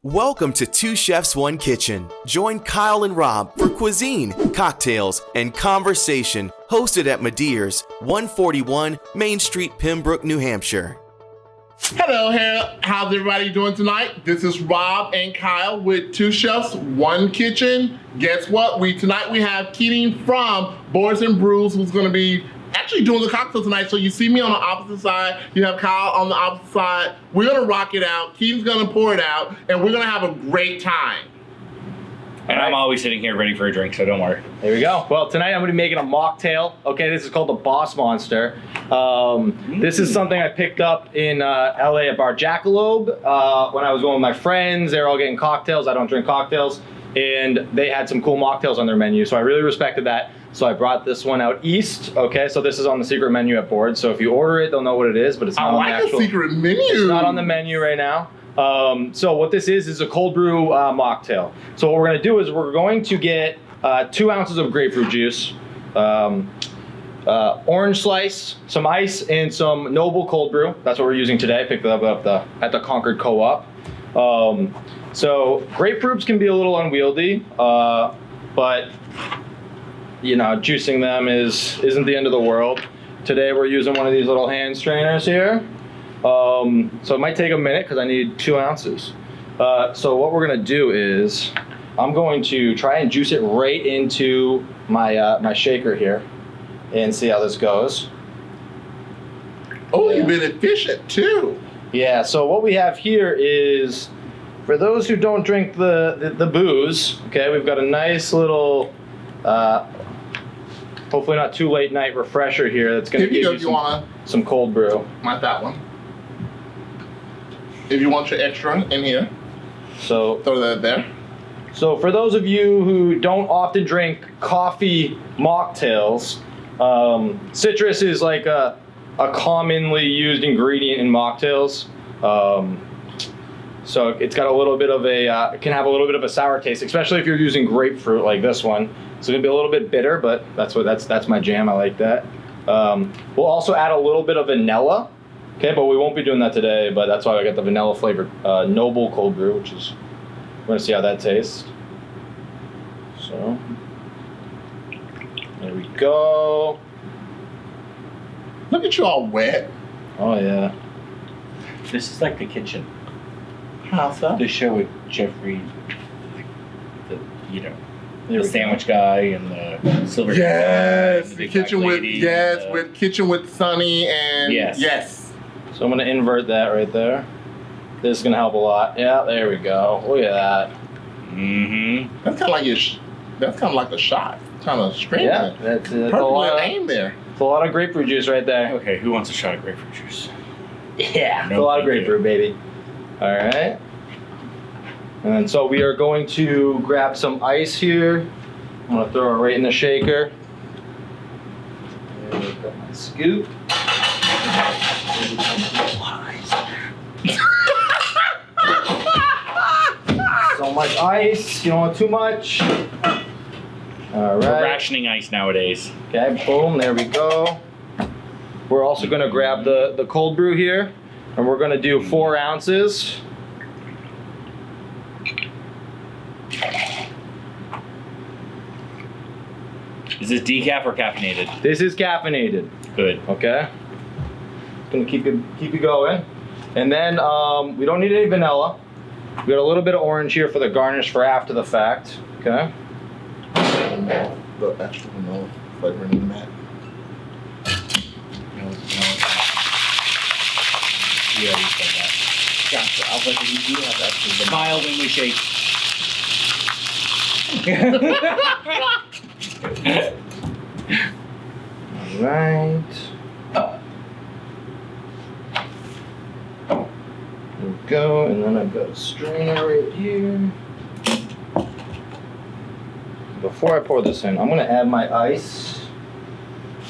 Welcome to Two Chefs, One Kitchen. Join Kyle and Rob for cuisine, cocktails, and conversation, hosted at Madeir's, 141 Main Street, Pembroke, New Hampshire. Hello, how's everybody doing tonight? This is Rob and Kyle with Two Chefs, One Kitchen. Guess what? Tonight we have Keating from Brews, who's going to be actually doing the cocktail tonight. So you see me on the opposite side, you have Kyle on the opposite side. We're gonna rock it out. Keating's gonna pour it out, and we're gonna have a great time. And I'm always sitting here ready for a drink, so don't worry. There we go. Well, tonight I'm gonna be making a mocktail. Okay, this is called the Boss Monster. This is something I picked up in LA at Bar Jackalope when I was going with my friends. They were all getting cocktails. I don't drink cocktails. And they had some cool mocktails on their menu, so I really respected that. So I brought this one out east. Okay, so this is on the secret menu at Board. So if you order it, they'll know what it is, but it's not on the actual. I like a secret menu. It's not on the menu right now. So what this is a cold brew mocktail. So what we're gonna do is we're going to get 2 ounces of grapefruit juice, orange slice, some ice, and some Noble cold brew. That's what we're using today. I picked it up at the Concord Co-op. So grapefruits can be a little unwieldy, but you know, juicing them isn't the end of the world. Today we're using one of these little hand strainers here. So it might take a minute because I need 2 ounces. So what we're gonna do is I'm going to try and juice it right into my shaker here and see how this goes. Oh, yeah. You've been efficient too. Yeah, so what we have here is, for those who don't drink the booze, okay, we've got a nice little, hopefully not too late night refresher here that's going to give you some cold brew. Not that one. If you want your extra in here, so throw that there. So for those of you who don't often drink coffee mocktails, citrus is like a commonly used ingredient in mocktails. So it's got a little bit of it can have a little bit of a sour taste, especially if you're using grapefruit like this one. It's gonna be a little bit bitter, but that's my jam. I like that. We'll also add a little bit of vanilla, okay, but we won't be doing that today. But that's why I got the vanilla flavored Noble cold brew, which is, we're gonna see how that tastes. So there we go. Look at you all wet. Oh yeah. This is like the kitchen. How so? The show with Jeffrey, the sandwich guy and the silver. Yes, guy, the kitchen with kitchen with Sunny and yes. So I'm gonna invert that right there. This is gonna help a lot. Yeah, there we go. Look at that. Mm-hmm. That's kind of like the shot. Kind of straight. Yeah, that's a lot of aim there. It's a lot of grapefruit juice right there. Okay, who wants a shot of grapefruit juice? Yeah, a lot of grapefruit, baby. All right. And then so we are going to grab some ice here. I'm gonna throw it right in the shaker. There, got my scoop. So much ice. You don't want too much. All right. We're rationing ice nowadays. Okay, boom, there we go. We're also gonna grab the cold brew here, and we're gonna do 4 ounces. Is this decaf or caffeinated? This is caffeinated. Good. Okay. Gonna keep it going. And then we don't need any vanilla. We got a little bit of orange here for the garnish for after the fact. Okay. The extra vanilla flavoring in that. Yeah, you said that. Gotcha. I was like, you do have extra vanilla. Smile when we shake. All right. There we go, and then I've got a strainer right here. Before I pour this in, I'm gonna add my ice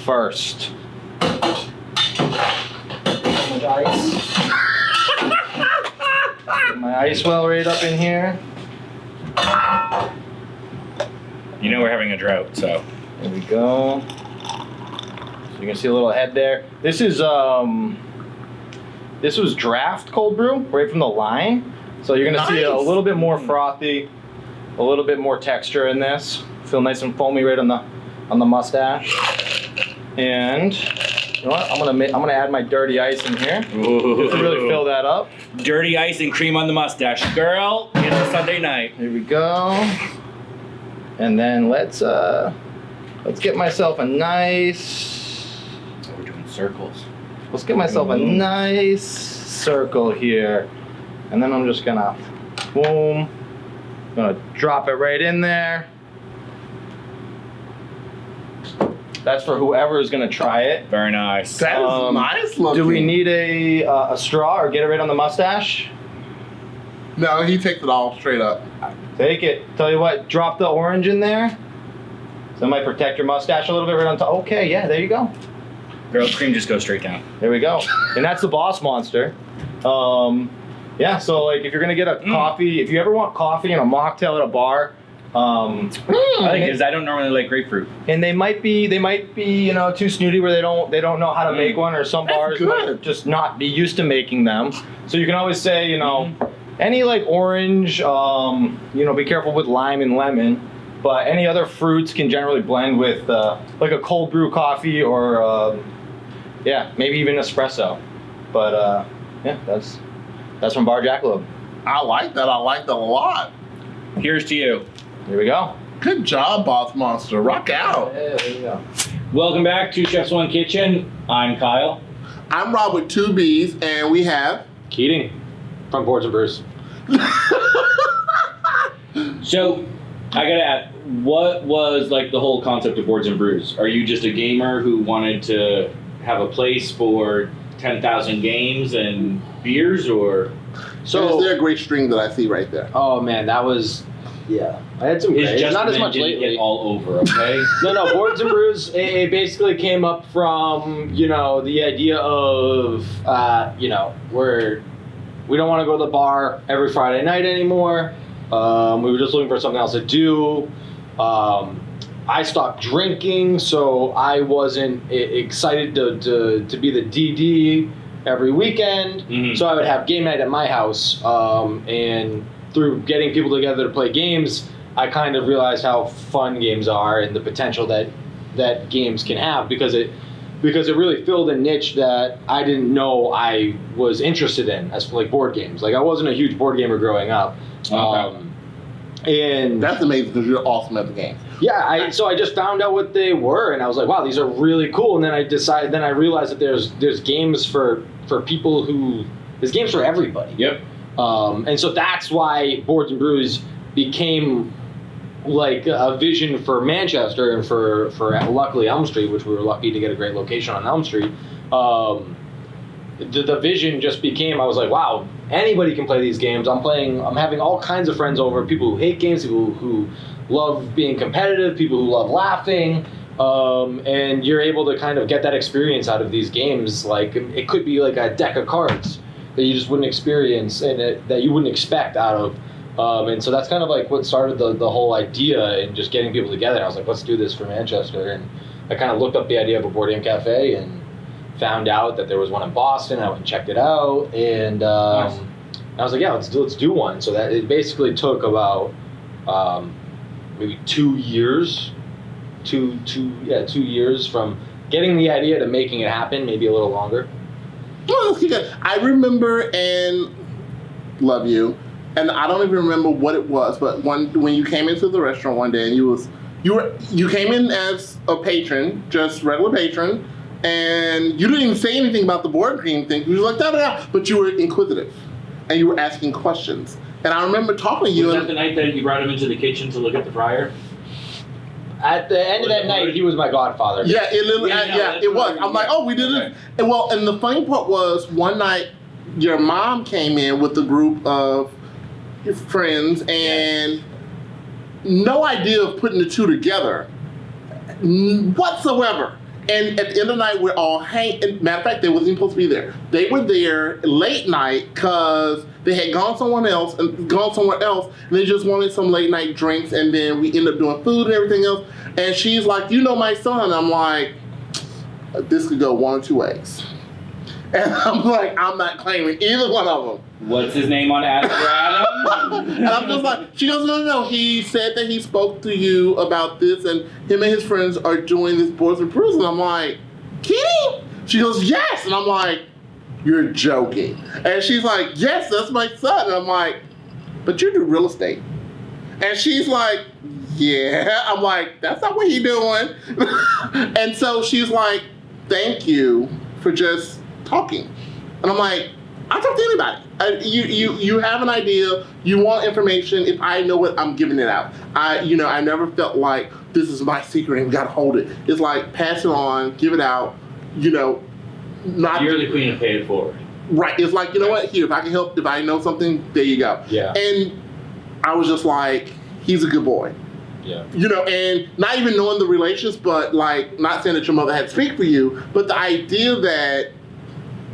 first. Much ice. Get my ice well right up in here. You know we're having a drought, so. There we go. So you can see a little head there. This was draft cold brew right from the line. So you're gonna see a Nice. little bit more frothy, a little bit more texture in this. Feel nice and foamy right on the mustache. And you know what? I'm gonna add my dirty ice in here just to really fill that up. Dirty ice and cream on the mustache. Girl, it's a Sunday night. Here we go. And then let's get myself a nice. Oh, we're doing circles. Let's get myself a nice circle here. And then I'm just gonna, boom, gonna drop it right in there. That's for whoever is gonna try it. Very nice. That is nice looking. Do we need a straw or get it right on the mustache? No, he takes it all straight up. Take it. Tell you what, drop the orange in there. So it might protect your mustache a little bit right on top. Okay, yeah, there you go. Girl, cream just goes straight down. There we go. And that's the Boss Monster. Yeah, so like if you're gonna get a coffee, if you ever want coffee and a mocktail at a bar, I think because I don't normally like grapefruit. and they might be you know too snooty where they don't know how to make one, or some bars might good. just not be used to making them. So you can always say you know any like orange, you know, be careful with lime and lemon, but any other fruits can generally blend with like a cold brew coffee or yeah, maybe even espresso. But yeah, that's from Bar Jackalope. I like that. I like that a lot. Here's to you. Here we go. Good job, Boss Monster. Rock out. Yeah, there you go. Welcome back to Chef's One Kitchen. I'm Kyle. I'm Rob with 2 B's, and we have. Keating from Boards and Brews. So, I gotta ask, what was like the whole concept of Boards and Brews? Are you just a gamer who wanted to have a place for 10,000 games and beers, or So, is there a great string that I see right there? Oh man, that was, yeah. I had some is great, just not as men much didn't lately. get all over? Okay. No, Boards and Brews, it basically came up from, you know, the idea of, you know, we don't want to go to the bar every Friday night anymore. We were just looking for something else to do. I stopped drinking, so I wasn't excited to be the DD every weekend. Mhm. So I would have game night at my house, and through getting people together to play games, I kind of realized how fun games are and the potential that games can have because it really filled a niche that I didn't know I was interested in as like board games. Like I wasn't a huge board gamer growing up. And That's amazing because you're awesome at the game. yeah, so I just found out what they were, and I was like, wow, these are really cool. And then I realized that there's games for people there's games for everybody. Yep. And so that's why Boards and Brews became like a vision for Manchester and for luckily Elm Street, which we were lucky to get a great location on Elm Street. The vision just became, I was like, wow, anybody can play these games. I'm having all kinds of friends over, people who hate games, people who love being competitive, people who love laughing. And you're able to kind of get that experience out of these games. Like it could be like a deck of cards that you just wouldn't experience and that you wouldn't expect out of. And so that's kind of like what started the whole idea and just getting people together. And I was like, let's do this for Manchester. And I kind of looked up the idea of a board game cafe and found out that there was one in Boston. I went and checked it out, and Nice. I was like, yeah, let's do one. So that it basically took about maybe 2 years, 2 years from getting the idea to making it happen, maybe a little longer. Oh, that's good. I remember and love you, and I don't even remember what it was, but when you came into the restaurant one day and you came in as a patron, just regular patron, and you didn't even say anything about the board game thing. You were like da. But you were inquisitive, and you were asking questions. And I remember talking to you. Was and that the night that you brought him into the kitchen to look at the fryer? At the end of that night, he was my godfather. Yeah, it literally, Yeah, it was. I'm like, oh, we did Okay. it. And the funny part was, one night, your mom came in with a group of your friends, and no idea of putting the two together whatsoever. And at the end of the night, we're all hanging. Matter of fact, they wasn't even supposed to be there. They were there late night because they had gone somewhere else, and they just wanted some late night drinks. And then we ended up doing food and everything else. And she's like, "You know my son?" I'm like, "This could go one or two ways." And I'm like, I'm not claiming either one of them. What's his name on Ask Adam? And I'm just like, she goes, no. He said that he spoke to you about this, and him and his friends are doing this Boys and Brews. And I'm like, Keating? She goes, yes. And I'm like, you're joking. And she's like, yes, that's my son. And I'm like, but you do real estate. And she's like, yeah. I'm like, that's not what he doing. And so she's like, thank you for just talking. And I'm like, I talk to anybody. You have an idea, you want information. If I know it, I'm giving it out. I never felt like this is my secret and we gotta hold it. It's like pass it on, give it out. Not You're the queen of pay it forward. right. It's like, you know what? Here, if I can help, if I know something, there you go. Yeah. And I was just like, he's a good boy. Yeah. And not even knowing the relations, but like, not saying that your mother had to speak for you, but the idea that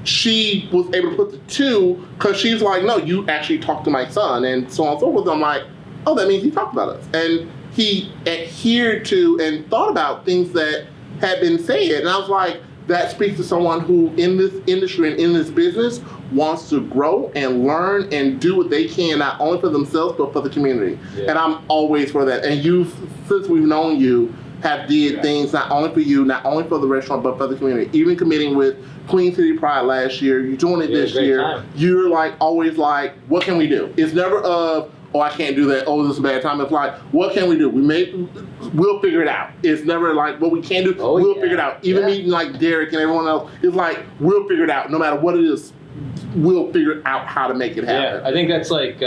she was able to put the two, because she's like, no, you actually talked to my son, and so on and so forth. I'm like, oh, that means he talked about us. And he adhered to and thought about things that had been said. And I was like, that speaks to someone who in this industry and in this business wants to grow and learn and do what they can, not only for themselves, but for the community. Yeah. And I'm always for that. And you, since we've known you, have did things not only for you, not only for the restaurant, but for the community. Even committing with Queen City Pride last year, you're doing it this great year. time. You're like always like, what can we do? It's never of, oh, I can't do that. Oh, this is a bad time. It's like, what can we do? We'll figure it out. It's never like what we can do. We'll figure it out. Even meeting like Derek and everyone else, it's like we'll figure it out. No matter what it is, we'll figure out how to make it happen. Yeah, I think that's like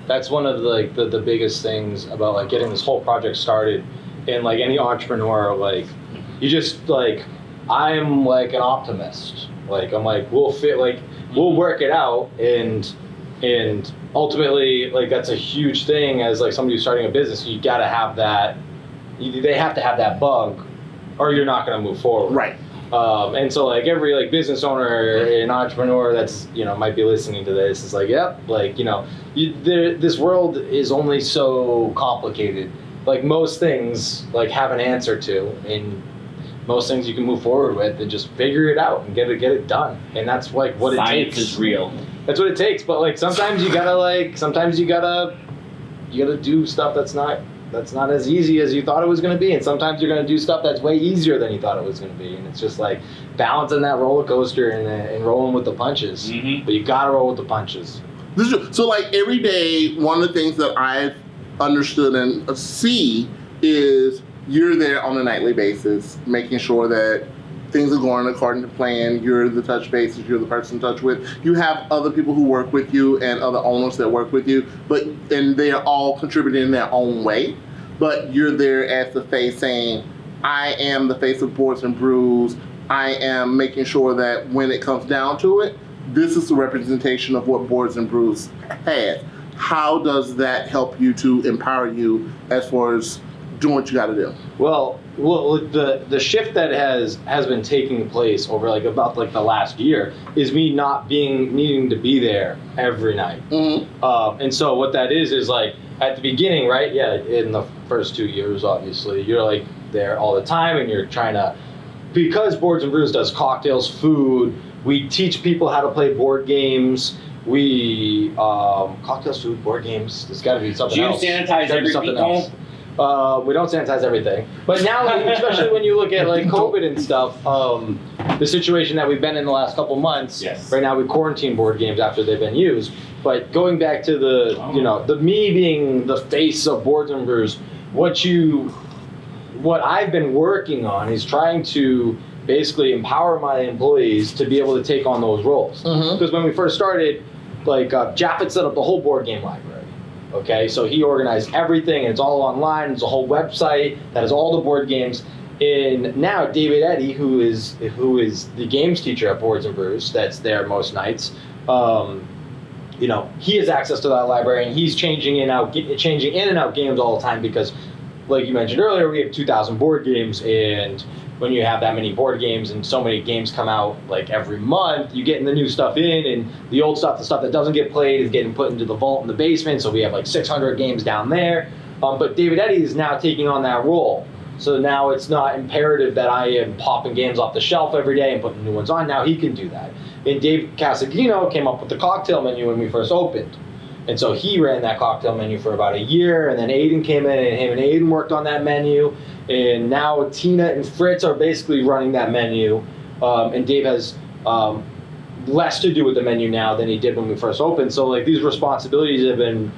that's one of the biggest things about like getting this whole project started. And like any entrepreneur, like you just like I'm like an optimist. Like I'm like we'll work it out and ultimately like that's a huge thing as like somebody who's starting a business. You gotta have that. They have to have that bug, or you're not gonna move forward. Right. And so like every like business owner and entrepreneur that's might be listening to this is like, yep, like this world is only so complicated. Like most things like have an answer to, and most things you can move forward with and just figure it out and get it done. And that's like what Science it takes. is real. That's what it takes. But like sometimes you gotta do stuff that's not as easy as you thought it was gonna be, and sometimes you're gonna do stuff that's way easier than you thought it was gonna be. And it's just like balancing that roller coaster and rolling with the punches. Mm-hmm. But you gotta roll with the punches. So like every day, one of the things that I've understood and see is you're there on a nightly basis, making sure that things are going according to plan. You're the touch bases, you're the person to touch with. You have other people who work with you and other owners that work with you, and they are all contributing in their own way. But you're there as the face saying, I am the face of Boards and Brews. I am making sure that when it comes down to it, this is the representation of what Boards and Brews has. How does that help you to empower you as far as doing what you got to do? Well, the shift that has been taking place over like about like the last year is me not needing to be there every night. Mm-hmm. And so what that is like at the beginning, right? Yeah, in the first 2 years, obviously, you're like there all the time, and you're trying to, because Boards and Brews does cocktails, food. We teach people how to play board games. We cocktails, food, board games. There's got to be something else. Do you sanitize every people? We don't sanitize everything. But now, especially when you look at like COVID and stuff, the situation that we've been in the last couple months. Yes. Right now, we quarantine board games after they've been used. But going back to the me being the face of Boards and Brews, what I've been working on is trying to basically empower my employees to be able to take on those roles. Because when we first started, like Jaffet set up the whole board game library. Okay, so he organized everything, and it's all online. It's a whole website that has all the board games. And now David Eddy, who is the games teacher at Boards and Brews, that's there most nights. He has access to that library, and he's changing in and out games all the time because, like you mentioned earlier, we have 2,000 board games, and when you have that many board games and so many games come out like every month, you're getting the new stuff in, and the old stuff, the stuff that doesn't get played, is getting put into the vault in the basement. So we have like 600 games down there. But David Eddy is now taking on that role So now it's not imperative that I am popping games off the shelf every day and putting new ones on. Now he can do that. And Dave Casagino came up with the cocktail menu when we first opened. And so he ran that cocktail menu for about a year, and then Aiden came in, and him and Aiden worked on that menu. And now Tina and Fritz are basically running that menu. And Dave has less to do with the menu now than he did when we first opened. So like these responsibilities have been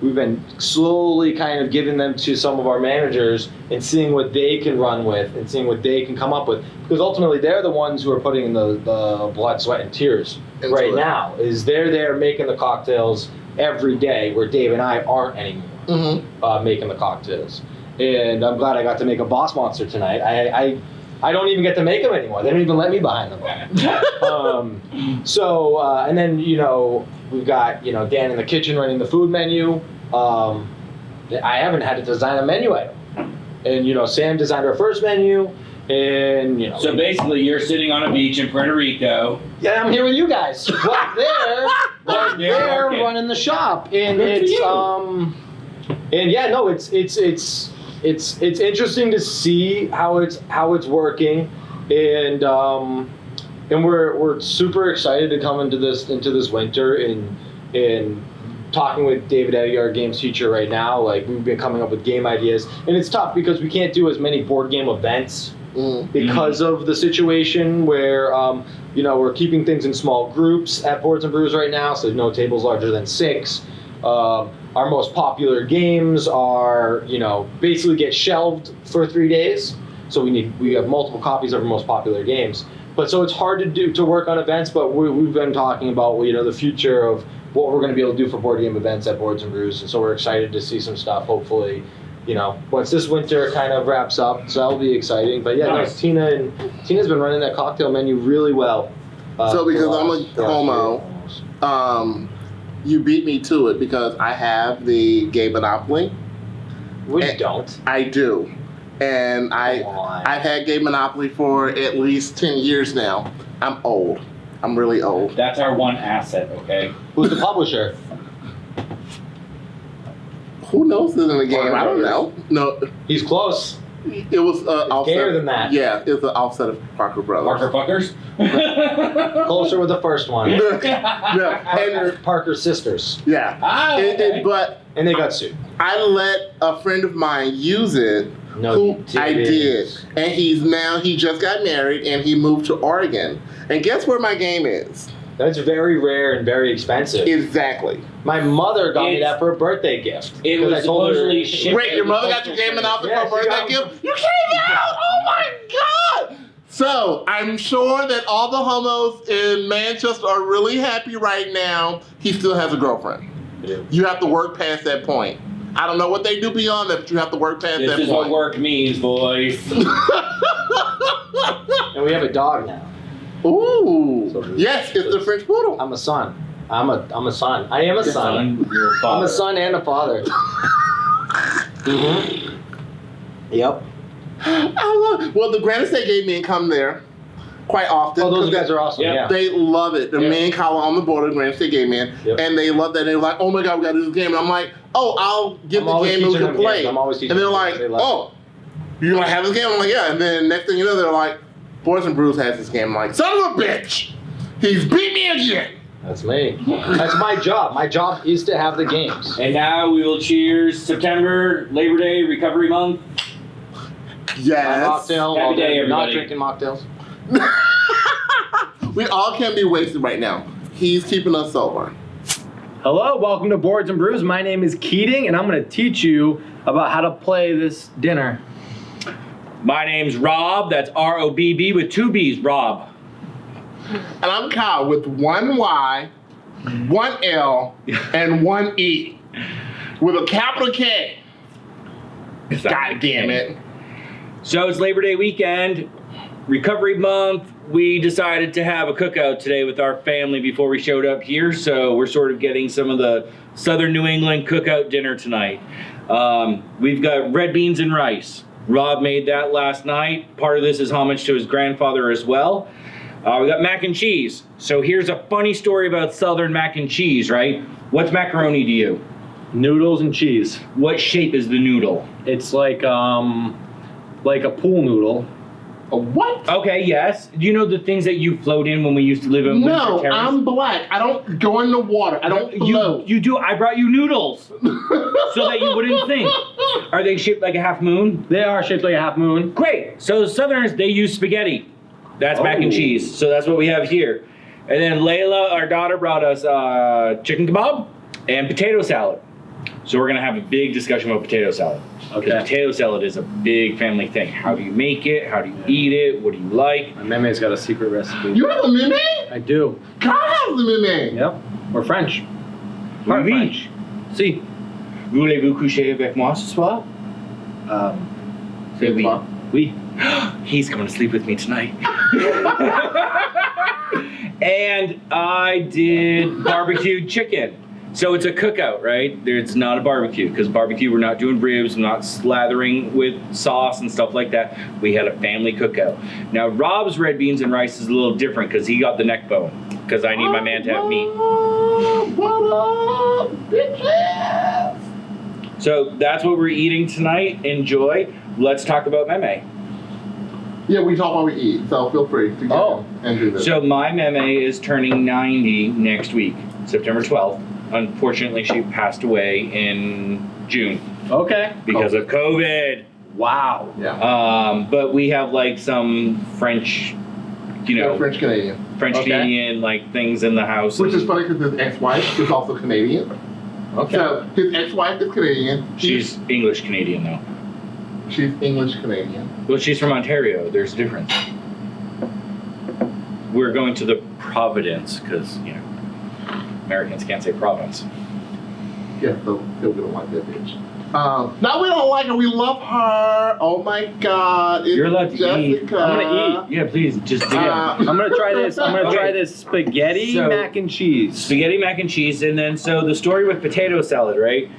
we've been slowly kind of giving them to some of our managers and seeing what they can run with and seeing what they can come up with. Because ultimately they're the ones who are putting in the blood, sweat, and tears right now. Is they're there making the cocktails every day where Dave and I aren't anymore making the cocktails. And I'm glad I got to make a Boss Monster tonight. I don't even get to make them anymore. They don't even let me behind them. And then, we've got, Dan in the kitchen running the food menu. I haven't had to design a menu item. And, Sam designed our first menu. And, So basically, you're sitting on a beach in Puerto Rico. Yeah, I'm here with you guys. But they're running the shop. And it's, it's interesting to see how it's working, and we're super excited to come into this winter and talking with David Eddy, our games teacher right now. Like we've been coming up with game ideas, and it's tough because we can't do as many board game events because of the situation where we're keeping things in small groups at Boards and Brews right now, so no tables larger than 6. Our most popular games are, basically get shelved for 3 days. So we have multiple copies of our most popular games. But so it's hard to work on events, but we've been talking about, the future of what we're going to be able to do for board game events at Boards and Brews. And so we're excited to see some stuff, hopefully, once this winter kind of wraps up. So that'll be exciting. But yeah, nice. Tina's been running that cocktail menu really well. So because I'm a homo, you beat me to it because I have the game Monopoly. We don't. I do. And I've had game Monopoly for at least 10 years now. I'm old. I'm really old. That's our one asset, okay? Who's the publisher? Who knows this in the game? I don't know. No. He's close. It was offset. Gayer than that. Yeah, it was an offset of Parker Brothers. Parker fuckers? Closer with the first one. Yeah. Parker's sisters. Yeah. Okay. And they got sued. I let a friend of mine use it. I did. And he just got married and he moved to Oregon. And guess where my game is? That's very rare and very expensive. Exactly. My mother got me that for a birthday gift. It was supposedly shipped. Wait, your mother got your game Monopoly for a birthday gift? You came out! Oh my God! So, I'm sure that all the homos in Manchester are really happy right now. He still has a girlfriend. Yeah. You have to work past that point. I don't know what they do beyond that, but you have to work past that point. This is what work means, boys. And we have a dog now. Ooh. Yes, it's the French Poodle. I'm a son. I'm a son. I am a son. You're a father. I'm a son and a father. Yep. Well, the Granite State gave me and come there quite often. Oh, those guys are awesome. Yeah. They love it. The me and Kyle are on the board of Granite State Gay Man, and they love that. They're like, oh my God, we got to do this game. And I'm like, oh, I'll give the game and we can play. I'm always teaching and they're like, oh, you're going to have this game? I'm like, yeah. And then next thing you know, they're like, Boards and Brews has this game. I'm like, son of a bitch, he's beat me again. That's me. That's my job. My job is to have the games. And now we will cheers September, Labor Day, Recovery Month. Yes. Mocktail. Happy day, everybody. Not drinking mocktails. We all can be wasted right now. He's keeping us sober. Hello, welcome to Boards and Brews. My name is Keating, and I'm going to teach you about how to play this dinner. My name's Rob. That's R-O-B-B with 2 B's, Rob. And I'm Kyle with 1 Y, 1 L, and 1 E. With a capital K. God damn it. So it's Labor Day weekend, Recovery Month. We decided to have a cookout today with our family before we showed up here. So we're sort of getting some of the Southern New England cookout dinner tonight. We've got red beans and rice. Rob made that last night. Part of this is homage to his grandfather as well. We got mac and cheese. So here's a funny story about Southern mac and cheese, right? What's macaroni to you? Noodles and cheese. What shape is the noodle? It's like like a pool noodle. A what? Okay, yes. Do you know the things that you float in when we used to live in No, Winter Terrace? I'm black. I don't go in the water. I don't float. You do. I brought you noodles so that you wouldn't think. Are they shaped like a half moon? They are shaped like a half moon. Great. So Southerners, they use spaghetti. That's mac and cheese. So that's what we have here. And then Layla, our daughter, brought us chicken kebab and potato salad. So we're gonna have a big discussion about potato salad. Okay. Because potato salad is a big family thing. How do you make it? How do you eat it? What do you like? My meme's got a secret recipe. You have a meme? I do. Kyle has a meme. Yep. We're French. Part Oui. French. Si. Voulez-vous coucher avec moi ce soir? Say oui. what? Oui. He's coming to sleep with me tonight. And I did barbecued chicken. So it's a cookout, right? It's not a barbecue, because barbecue, we're not doing ribs, we're not slathering with sauce and stuff like that. We had a family cookout. Now, Rob's red beans and rice is a little different, because he got the neck bone, because I need my man to have meat. What up, bitches? So that's what we're eating tonight. Enjoy. Let's talk about meme. Yeah, we talk while we eat, so feel free to go and do this. So my meme is turning 90 next week, September 12th. Unfortunately, she passed away in June Okay. because of COVID. Wow. Yeah. But we have like some French, French Canadian. French Okay. Canadian like things in the house. Which is funny because his ex-wife is also Canadian. Okay. So his ex-wife is Canadian. She's English Canadian though. She's English Canadian. Well, she's from Ontario. There's a difference. We're going to the Providence because Americans can't say province. Yeah, so we don't like that bitch. No, we don't like her. We love her. Oh my God. It's You're allowed to Jessica. eat. I'm gonna Yeah, please just do it. I'm gonna try this. I'm gonna try this spaghetti So- mac and cheese. Spaghetti mac and cheese, and then so the story with potato salad, right?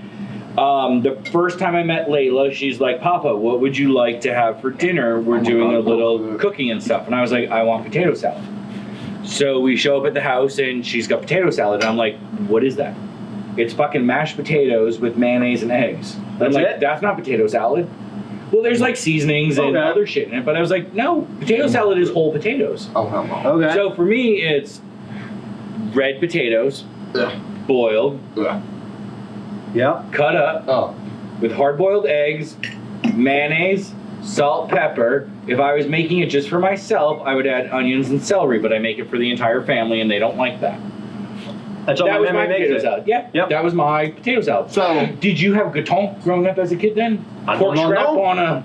The first time I met Layla, she's like, Papa, what would you like to have for dinner? We're doing a little cooking and stuff. And I was like, I want potato salad. So we show up at the house and she's got potato salad. And I'm like, what is that? It's fucking mashed potatoes with mayonnaise and eggs. That's I'm like, it? that's not potato salad. Well, there's like seasonings and Okay. other shit in it. But I was like, no, potato salad is whole potatoes. Oh, hell no. Okay. So for me, it's red potatoes, Ugh. boiled, Ugh. yeah. cut up, Oh. with hard-boiled eggs, mayonnaise, salt, pepper. If I was making it just for myself, I would add onions and celery, but I make it for the entire family, and they don't like that. That's all That was my my meme makes potato it. salad. Yeah, Yep. that was my potato salad. So, Did you have gratin growing up as a kid then? I Pork don't scrap know. on a...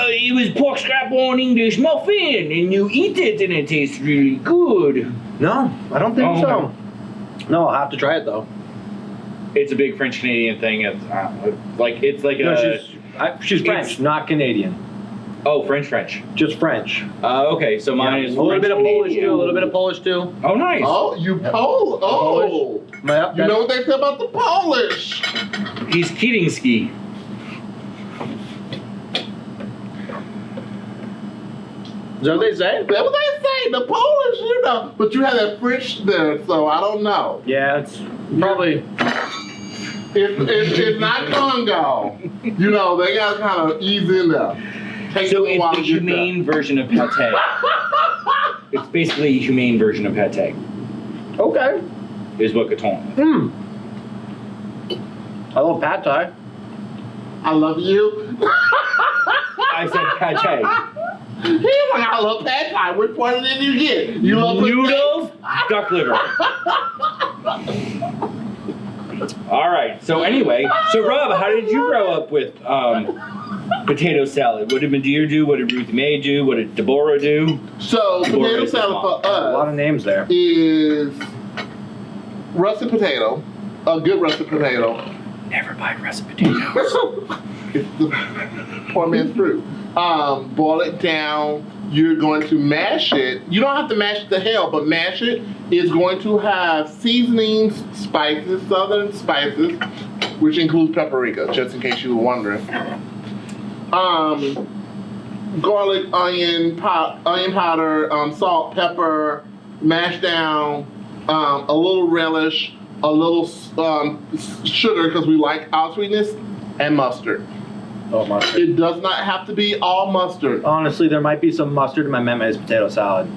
it was pork scrap on English muffin, and you eat it, and it tastes really good. No, I don't think Oh, so. okay. No, I'll have to try it though. It's a big French Canadian thing. It's like No, a... she's French, not Canadian. Oh, French. Just French. Okay, so mine Yeah. is a little bit of French Polish too. A Canadian. little bit of Polish too. Oh, nice. oh, you Pole. Oh. Yeah, You know what they say about the Polish? He's Keating ski. Is that what they say? That's what they say. The Polish, you know. But you have that French there, so I don't know. Yeah, it's probably. It's not Congo. You know, they got to kind of ease in there. Take So a little while it's the to get there. humane version of pate. It's basically a humane version of pate, Okay. is what Caton is. I love pad thai. I love you. I said pate. He's like, I love pad thai. Which one did you get? You love Noodles, duck liver. All right. So anyway, so Rob, how did you grow up with potato salad? What did Madeir do? What did Ruthie Mae do? What did Deborah do? So potato Deborah's salad for A lot of us names there. is russet potato, a good russet potato. Never buy russet potatoes. It's the poor man's fruit. Boil it down. You're going to mash it. You don't have to mash it to hell, but mash it. It's going to have seasonings, spices, southern spices, which includes paprika, just in case you were wondering. Garlic, onion powder, salt, pepper, mashed down, a little relish, a little sugar because we like our sweetness, and mustard. Oh, mustard. It does not have to be all mustard. Honestly, there might be some mustard in my mayonnaise potato salad.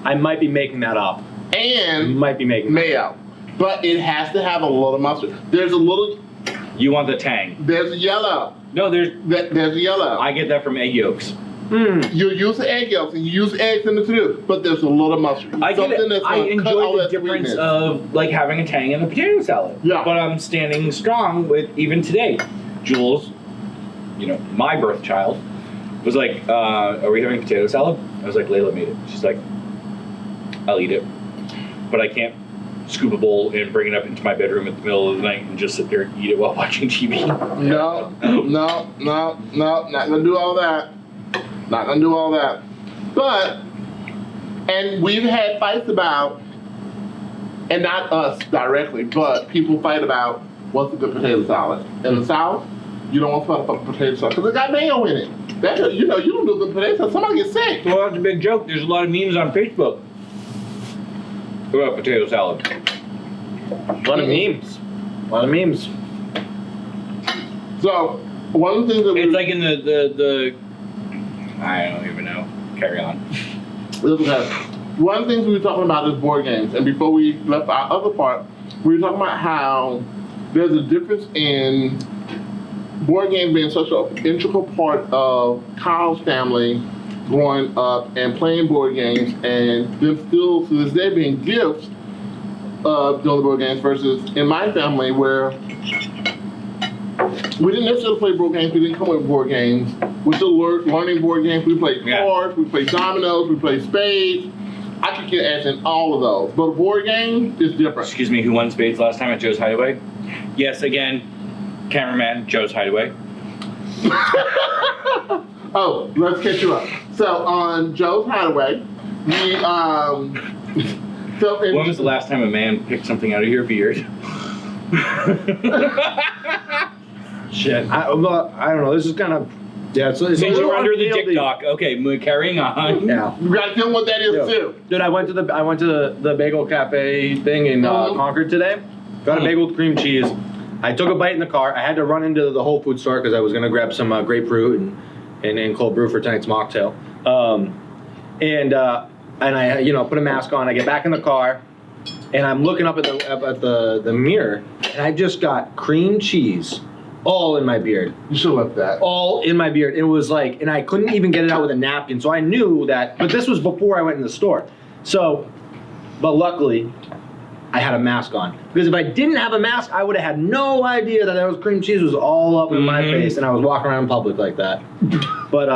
I might be making that up. And Might be making mayo. But it has to have a little mustard. There's a little, You want the tang? there's a yellow. No, there's. There's a yellow. I get that from egg yolks. You use the egg yolks and you use eggs in it too, but there's a little mustard. I get Something it. that's I gonna cut all enjoy the that difference sweetness. of like having a tang in the potato salad. Yeah. But I'm standing strong with even today. Jules, my birth child, was like, "Are we having potato salad?" I was like, "Layla made it." She's like, "I'll eat it, but I can't scoop a bowl and bring it up into my bedroom at the middle of the night and just sit there and eat it while watching TV." No, not gonna do all that. Not gonna do all that. But, and we've had fights about, and not us directly, but people fight about what's a good potato salad. In the South, you don't want to fuck potato salad because it got mayo in it. That you don't do good potato salad, somebody gets sick. Well, that's a big joke. There's a lot of memes on Facebook about potato salad. A lot of memes. A lot of memes. So, one of the things that It's like in the I don't even know. Carry on. okay. One of the things we were talking about is board games, and before we left our other part, we were talking about how there's a difference in board games being such an integral part of Kyle's family growing up and playing board games, and them still to this day being gifts of doing the board games versus in my family where we didn't necessarily play board games, we didn't come with board games. We're still learning board games. We played cards, we played dominoes, we played spades. I could get ass in all of those. But a board game is different. Excuse me, who won spades last time at Joe's Hideaway? Yes, again, cameraman, Joe's Hideaway. Oh, let's catch you up. So on Joe's Hideaway, we When was the last time a man picked something out of your beard? Shit. I don't know. This is kind of. Yeah, it's Since a you're little under the unwieldy. dick dock. Okay, carrying on. Yeah. you gotta tell them what that is Yeah. too. Dude, I went to the bagel cafe thing in Concord today. Got a bagel with cream cheese. I took a bite in the car. I had to run into the Whole Foods store because I was gonna grab some grapefruit and cold brew for tonight's mocktail. And I put a mask on. I get back in the car, and I'm looking up at the mirror, and I just got cream cheese all in my beard. You should have left that. All in my beard. It was like, and I couldn't even get it out with a napkin. So I knew that, but this was before I went in the store. So, but luckily, I had a mask on. Because if I didn't have a mask, I would have had no idea that those cream cheese was all up in my face and I was walking around in public like that. But,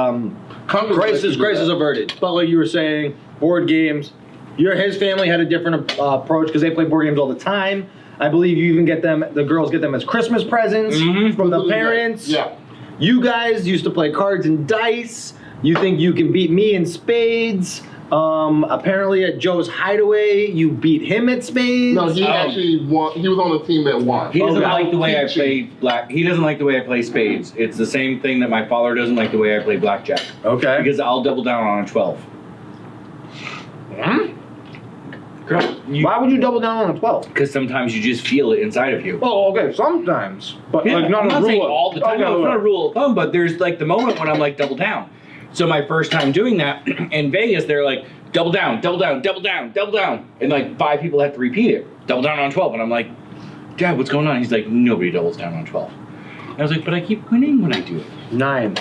crisis averted. But like you were saying, board games, his family had a different approach because they play board games all the time. I believe you even the girls get them as Christmas presents from the parents. Yeah. You guys used to play cards and dice. You think you can beat me in spades. Apparently at Joe's Hideaway, you beat him at spades. No, he actually won. He was on the team that won. He doesn't Okay. like the way I Keating. play He doesn't like the way I play spades. It's the same thing that my father doesn't like the way I play blackjack. Okay. Because I'll double down on a 12. Why would you double down on a 12? Because sometimes you just feel it inside of you. Oh, okay, sometimes. But Yeah, like not I'm a not saying rule. all the time. Okay, No, it's okay. not a rule of thumb, but there's like the moment when I'm like double down. So my first time doing that in Vegas, they're like double down, double down, double down, double down, and like 5 people have to repeat it. Double down on 12, and I'm like, Dad, what's going on? He's like, nobody doubles down on 12. And I was like, but I keep winning when I do it. 9.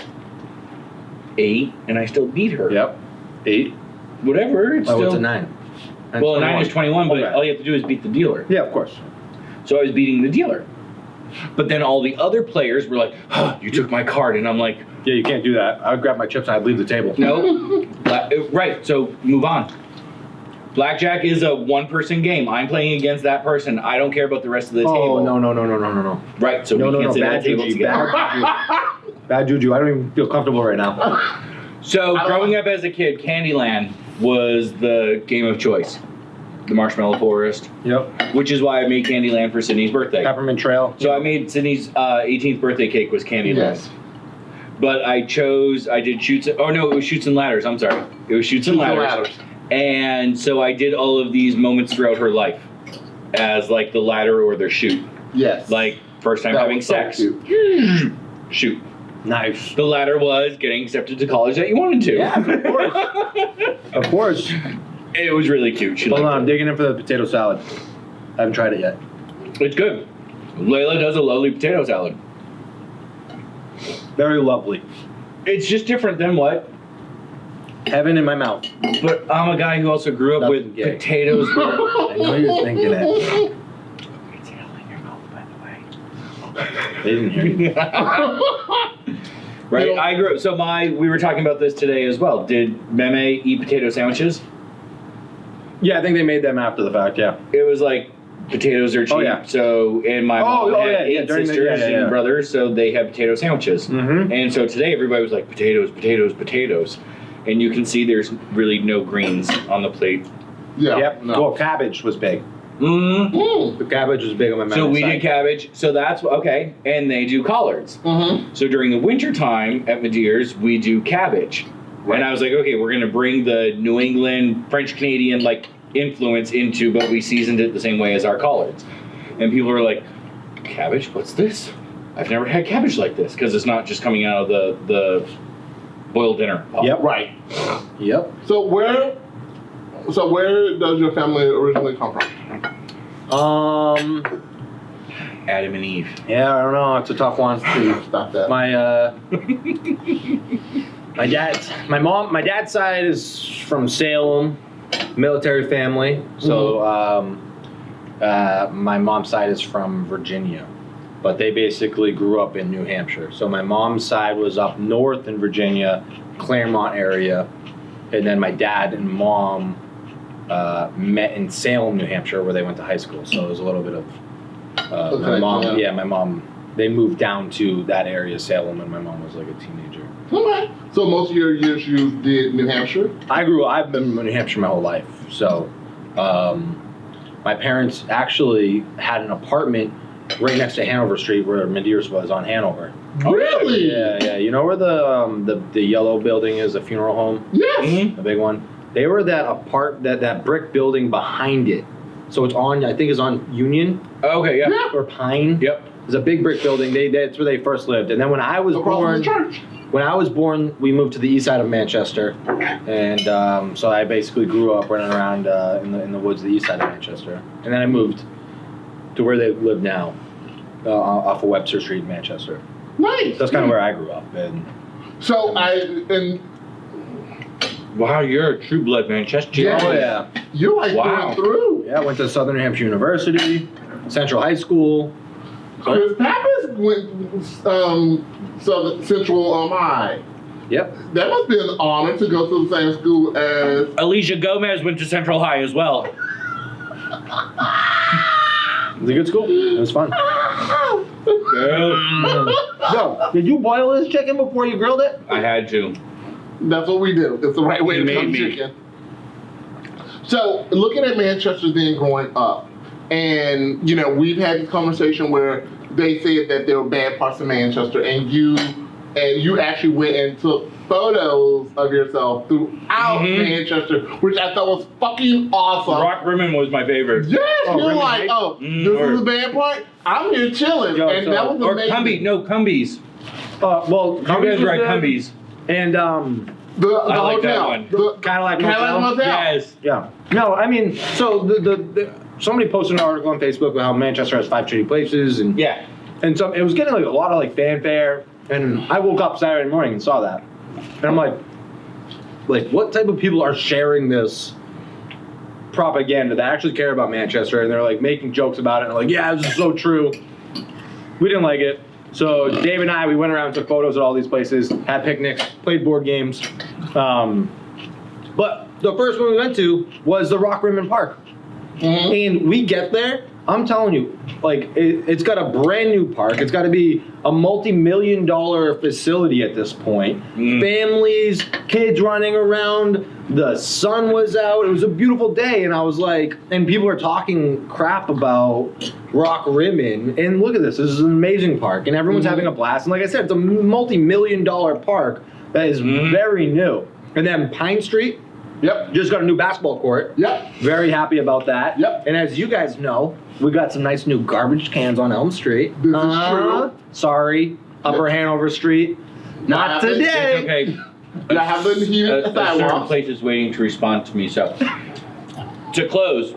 8, and I still beat her. Yep. 8. Whatever. It's Oh, still. it's a 9. Well, a 9 is 21, but Okay. all you have to do is beat the dealer. Yeah, of course. So I was beating the dealer. But then all the other players were like, oh, you took my card. And I'm like, Yeah, you can't do that. I would grab my chips and I'd leave the table. no. Right, so move on. Blackjack is a one-person game. I'm playing against that person. I don't care about the rest of the Oh, table. no. Right, so No, we no, can't no. sit at Bad a table juju. together. Bad juju. I don't even feel comfortable right now. So growing up as a kid, Candyland was the game of choice. The Marshmallow Forest, Yep. which is why I made Candyland for Sydney's birthday. Peppermint Trail. So I made Sydney's 18th birthday cake was Candyland. Yes. But I did Chutes, it was Chutes and Ladders, I'm sorry. It was Chutes and Ladders. And so I did all of these moments throughout her life as like the ladder or the chute. Yes. Like first time That having was so sex. cute. Shoot. Nice. The latter was getting accepted to college that you wanted to. Yeah, of course. Of course. It was really cute. She Hold liked on, I'm it. digging in for the potato salad. I haven't tried it yet. It's good. Layla does a lovely potato salad. Very lovely. It's just different than what? Heaven in my mouth. But I'm a guy who also grew up Nothing with gay. potatoes. I know you're thinking it. It's hell in your mouth, by the way. They didn't hear you. Right? I grew up. So we were talking about this today as well. Did Meme eat potato sandwiches? Yeah, I think they made them after the fact, yeah. It was like potatoes are cheap. Oh, yeah. So, and my mom had eight during sisters and brothers, so they had potato sandwiches. Mm-hmm. And so today everybody was like potatoes, potatoes, potatoes. And you can see there's really no greens on the plate. Yeah. Yep. No. Well, cabbage was big. Mm. The cabbage was big on my mouth. So we did cabbage. So that's okay. And they do collards. Mm-hmm. So during the winter time at Medeiros, we do cabbage. Right. And I was like, okay, we're gonna bring the New England, French Canadian like influence into, but we seasoned it the same way as our collards. And people were like, cabbage? What's this? I've never had cabbage like this because it's not just coming out of the boiled dinner pot. Yep. Right. Yep. So where does your family originally come from? Adam and Eve. Yeah, I don't know. It's a tough one. Stop that. My dad's side is from Salem, military family. So my mom's side is from Virginia, but they basically grew up in New Hampshire. So my mom's side was up north in Virginia, Claremont area, and then my dad and mom met in Salem, New Hampshire, where they went to high school. So it was a little bit of my mom. They moved down to that area, Salem, when my mom was like a teenager. Okay. So most of your years you did New Hampshire? I've been in New Hampshire my whole life. So my parents actually had an apartment right next to Hanover Street where Medeiros was on Hanover. Really? Yeah. You know where the yellow building is, the funeral home? Yes. The big one? They were that brick building behind it. So it's on Union Okay, yeah. Yeah. or Pine. Yep. It's a big brick building. That's where they first lived. And then when I was Across from born, the church. we moved to the east side of Manchester, and so I basically grew up running around in the woods of the east side of Manchester. And then I moved to where they live now, off of Webster Street in Manchester. Nice. That's kind of where I grew up. And So Wow, you're a true blood Manchester. Yeah. oh yeah, you're like Wow. going through. yeah. I went to Southern New Hampshire University, Central High School. Chris Pappas went Central High. Yep. That must be an honor to go to the same school as. Alicia Gomez went to Central High as well. It was a good school. It was fun. So, did you boil this chicken before you grilled it? I had to. That's what we do. It's the right way You to cook made me. chicken. So, looking at Manchester then growing up, and we've had this conversation where they said that there were bad parts of Manchester, and you actually went and took photos of yourself throughout Manchester, which I thought was fucking awesome. Rock Rimmon was my favorite. Yes, you're really? like, this is the bad part. I'm here chilling, Yo, and so- that was Or amazing. Cumby. No, Cumbies. Well, You guys were at Cumbies. And The I like that hotel, one. the Cadillac Cadillac Motel? Motel. Yes. yeah. No, I mean, so somebody posted an article on Facebook about how Manchester has 5 shitty places, and Yeah. and so it was getting like a lot of like fanfare. And I woke up Saturday morning and saw that, and I'm like, what type of people are sharing this propaganda that actually care about Manchester, and they're like making jokes about it, and like, yeah, this is so true. We didn't like it. So Dave and I, we went around and took photos at all these places, had picnics, played board games. But the first one we went to was the Rock Rimmon Park. And we get there, I'm telling you, like, it's got a brand new park. It's got to be a multi-million-dollar facility at this point. Families, kids running around. The sun was out. It was a beautiful day, and I was like, and people are talking crap about Rock Rimmon, and look at this. This is an amazing park, and everyone's having a blast. And like I said, it's a multi-million-dollar park that is very new. And then Pine Street, just got a new basketball court. Very happy about that. And as you guys know, we got some nice new garbage cans on Elm Street. This is true. Sorry, Upper Hanover Street. Not today. It's okay. I have the heated A certain sidewalks. place is waiting to respond to me. So, to close,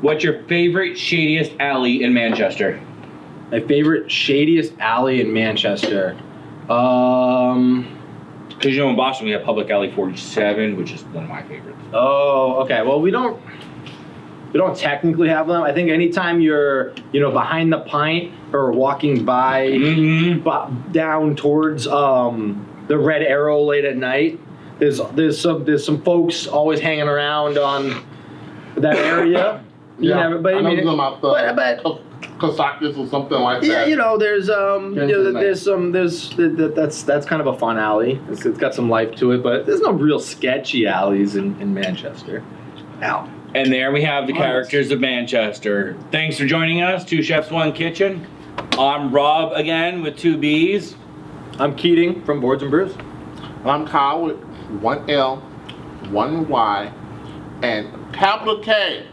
what's your favorite shadiest alley in Manchester? My favorite shadiest alley in Manchester. Because in Boston we have Public Alley 47, which is one of my favorites. Oh, okay. Well, we don't technically have them. I think anytime you're, behind the pint or walking by down towards the Red Arrow late at night, there's some folks always hanging around on that area. Yeah, But I know them out the but Cosacus or something like yeah, that. that's kind of a fun alley. It's got some life to it, but there's no real sketchy alleys in Manchester. Ow. And there we have the characters of Manchester. Thanks for joining us, Two Chefs, One Kitchen. I'm Rob again with 2 B's. I'm Keating from Boards and Brews. And I'm Kyle with 1 L, 1 Y, and capital K.